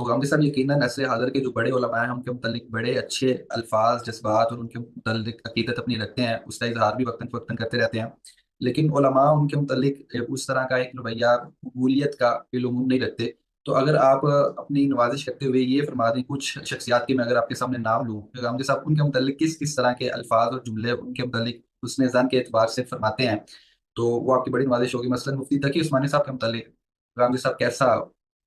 تو غامدی صاحب یقیناً ایسے حاضر کے جو بڑے علماء ہیں ان کے متعلق بڑے اچھے الفاظ جذبات اور ان کے متعلق عقیدت اپنی رکھتے ہیں، اس کا اظہار بھی وقتاً فوقتاً کرتے رہتے ہیں، لیکن علماء ان کے متعلق اس طرح کا ایک رویہ قبولیت کا بالعموم نہیں رکھتے۔ تو اگر آپ اپنی نوازش کرتے ہوئے یہ فرما دیں کچھ شخصیات کے میں اگر آپ کے سامنے نام لوں، غامدی صاحب ان کے متعلق کس کس طرح کے الفاظ اور جملے ان کے متعلق حسن زن کے اعتبار سے فرماتے ہیں، تو وہ آپ کی بڑی نوازش ہوگی۔ مثلاً مفتی تقی عثمانی صاحب کے متعلق غامدی صاحب کیسا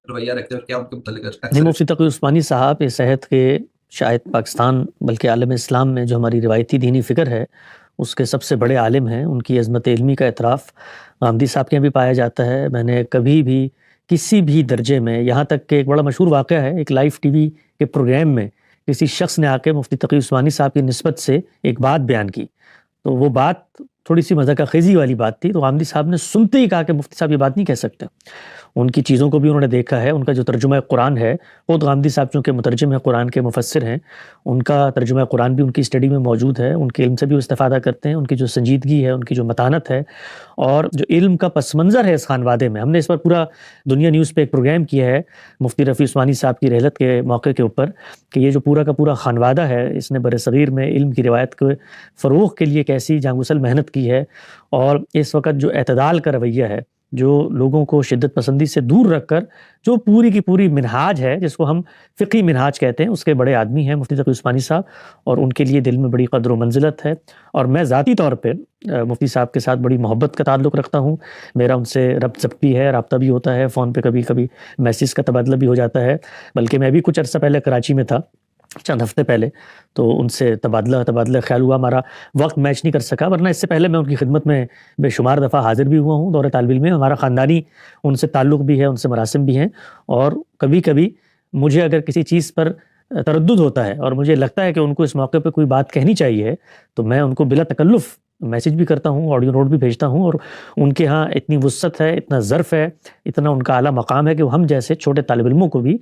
رویہ رکھتے ہیں اور کیا ان کے متعلق نہیں، اکثر؟ مفتی تقی عثمانی صاحب اس عہد کے شاید پاکستان بلکہ عالم اسلام میں جو ہماری روایتی دینی فکر ہے اس کے سب سے بڑے عالم ہیں۔ ان کی عظمت علمی کا اعتراف غامدی صاحب کے یہاں بھی پایا جاتا ہے۔ میں نے کبھی بھی کسی بھی درجے میں، یہاں تک کہ ایک بڑا مشہور واقعہ ہے، ایک لائیو ٹی وی کے پروگرام میں کسی شخص نے آ کے مفتی تقی عثمانی صاحب کی نسبت سے ایک بات بیان کی، تو وہ بات تھوڑی سی مذاق خیزی والی بات تھی، تو غامدی صاحب نے سنتے ہی کہا کہ مفتی صاحب یہ بات نہیں کہہ سکتے۔ ان کی چیزوں کو بھی انہوں نے دیکھا ہے۔ ان کا جو ترجمہ قرآن ہے، خود غامدی صاحب چونکہ مترجم ہیں، قرآن کے مفسر ہیں، ان کا ترجمہ قرآن بھی ان کی اسٹڈی میں موجود ہے۔ ان کے علم سے بھی وہ استفادہ کرتے ہیں، ان کی جو سنجیدگی ہے، ان کی جو متانت ہے، اور جو علم کا پس منظر ہے اس خانوادے میں۔ ہم نے اس پر پورا دنیا نیوز پہ ایک پروگرام کیا ہے مفتی رفیع عثمانی صاحب کی رحلت کے موقع کے اوپر، کہ یہ جو پورا کا پورا خانوادہ ہے اس نے بر صغیر میں علم کی روایت کے فروغ کے لیے کیسی جانگسل محنت کی ہے، اور اس وقت جو اعتدال کا رویہ ہے، جو لوگوں کو شدت پسندی سے دور رکھ کر جو پوری کی پوری منہاج ہے جس کو ہم فقہی منہاج کہتے ہیں، اس کے بڑے آدمی ہیں مفتی تقی عثمانی صاحب، اور ان کے لیے دل میں بڑی قدر و منزلت ہے۔ اور میں ذاتی طور پہ مفتی صاحب کے ساتھ بڑی محبت کا تعلق رکھتا ہوں۔ میرا ان سے ربط ضبط بھی ہے، رابطہ بھی ہوتا ہے، فون پہ کبھی کبھی میسیج کا تبادلہ بھی ہو جاتا ہے، بلکہ میں بھی کچھ عرصہ پہلے کراچی میں تھا، چند ہفتے پہلے، تو ان سے تبادلہ خیال ہوا۔ ہمارا وقت میچ نہیں کر سکا، ورنہ اس سے پہلے میں ان کی خدمت میں بے شمار دفعہ حاضر بھی ہوا ہوں دور طالب علم میں۔ ہمارا خاندانی ان سے تعلق بھی ہے، ان سے مراسم بھی ہیں، اور کبھی کبھی مجھے اگر کسی چیز پر تردد ہوتا ہے اور مجھے لگتا ہے کہ ان کو اس موقع پہ کوئی بات کہنی چاہیے، تو میں ان کو بلا تکلف میسیج بھی کرتا ہوں، آڈیو نوٹ بھی بھیجتا ہوں، اور ان کے ہاں اتنی وسعت ہے، اتنا ظرف ہے، اتنا ان کا اعلیٰ مقام ہے کہ وہ ہم جیسے چھوٹے طالب علموں کو بھی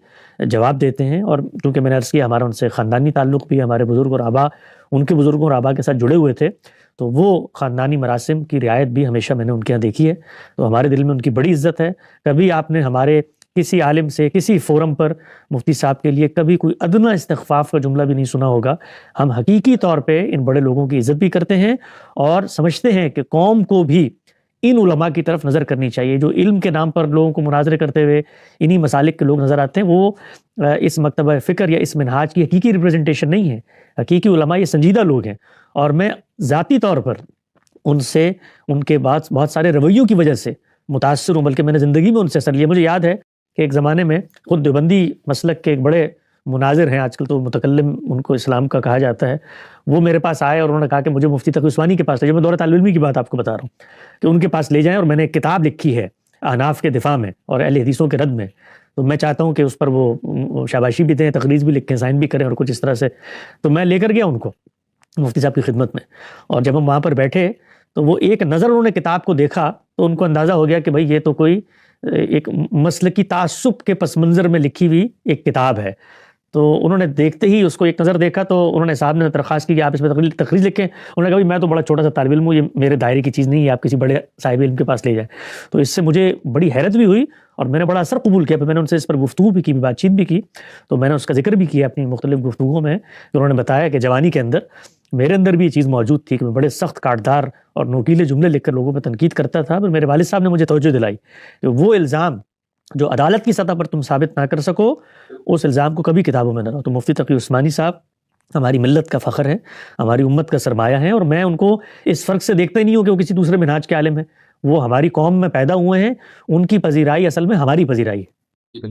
جواب دیتے ہیں۔ اور کیونکہ میں نے عرض کیا ہمارا ان سے خاندانی تعلق بھی، ہمارے بزرگ اور آبا ان کے بزرگوں اور آبا کے ساتھ جڑے ہوئے تھے، تو وہ خاندانی مراسم کی رعایت بھی ہمیشہ میں نے ان کے یہاں دیکھی ہے، تو ہمارے دل میں ان کی بڑی عزت ہے۔ کبھی آپ نے ہمارے کسی عالم سے کسی فورم پر مفتی صاحب کے لیے کبھی کوئی ادنیٰ استغفاف کا جملہ بھی نہیں سنا ہوگا۔ ہم حقیقی طور پہ ان بڑے لوگوں کی عزت بھی کرتے ہیں، اور سمجھتے ہیں کہ قوم کو بھی ان علماء کی طرف نظر کرنی چاہیے جو علم کے نام پر لوگوں کو مناظرے کرتے ہوئے انہی مسالک کے لوگ نظر آتے ہیں۔ وہ اس مکتبہ فکر یا اس منہاج کی حقیقی ریپریزنٹیشن نہیں ہے۔ حقیقی علماء یہ سنجیدہ لوگ ہیں، اور میں ذاتی طور پر ان سے، ان کے بعد بہت سارے رویوں کی وجہ سے متاثر ہوں، بلکہ میں نے زندگی میں ان سے اثر لیا۔ مجھے یاد ہے کہ ایک زمانے میں خود دیوبندی مسلک کے ایک بڑے مناظر ہیں، آج کل تو متکلم ان کو اسلام کا کہا جاتا ہے، وہ میرے پاس آئے اور انہوں نے کہا کہ مجھے مفتی تقی عثمانی کے پاس لے جائیں۔ میں دور طالب علمی کی بات آپ کو بتا رہا ہوں کہ ان کے پاس لے جائیں، اور میں نے ایک کتاب لکھی ہے احناف کے دفاع میں اور اہل حدیثوں کے رد میں، تو میں چاہتا ہوں کہ اس پر وہ شاباشی بھی دیں، تقریر بھی لکھیں، سائن بھی کریں، اور کچھ اس طرح سے۔ تو میں لے کر گیا ان کو مفتی صاحب کی خدمت میں، اور جب ہم وہاں پر بیٹھے تو وہ ایک نظر انہوں نے کتاب کو دیکھا تو ان کو اندازہ ہو گیا کہ بھائی یہ تو کوئی ایک مسلکی تعصب کے پس منظر میں لکھی ہوئی ایک کتاب ہے۔ تو انہوں نے دیکھتے ہی اس کو ایک نظر دیکھا، تو انہوں نے صاحب نے درخواست کی کہ آپ اس میں تقریر لکھیں۔ انہوں نے کہا میں تو بڑا چھوٹا سا طالب علم ہوں، یہ میرے دائرے کی چیز نہیں ہے، آپ کسی بڑے صاحب علم کے پاس لے جائیں۔ تو اس سے مجھے بڑی حیرت بھی ہوئی، اور میں نے بڑا اثر قبول کیا۔ پھر میں نے ان سے اس پر گفتگو بھی کی، بات چیت بھی کی، تو میں نے اس کا ذکر بھی کیا اپنی مختلف گفتگوؤں میں، کہ انہوں نے بتایا کہ جوانی کے اندر میرے اندر بھی یہ چیز موجود تھی کہ میں بڑے سخت کاٹدار اور نوکیلے جملے لکھ کر لوگوں پہ تنقید کرتا تھا، پر میرے والد صاحب نے مجھے توجہ دلائی کہ وہ الزام جو عدالت کی سطح پر تم ثابت نہ کر سکو، اس الزام کو کبھی کتابوں میں نہ لاؤ۔ تو مفتی تقی عثمانی صاحب ہماری ملت کا فخر ہے، ہماری امت کا سرمایہ ہے، اور میں ان کو اس فرق سے دیکھتا ہی نہیں ہوں کہ وہ کسی دوسرے منہاج کے عالم ہیں۔ وہ ہماری قوم میں پیدا ہوئے ہیں، ان کی پذیرائی اصل میں ہماری پذیرائی ہے۔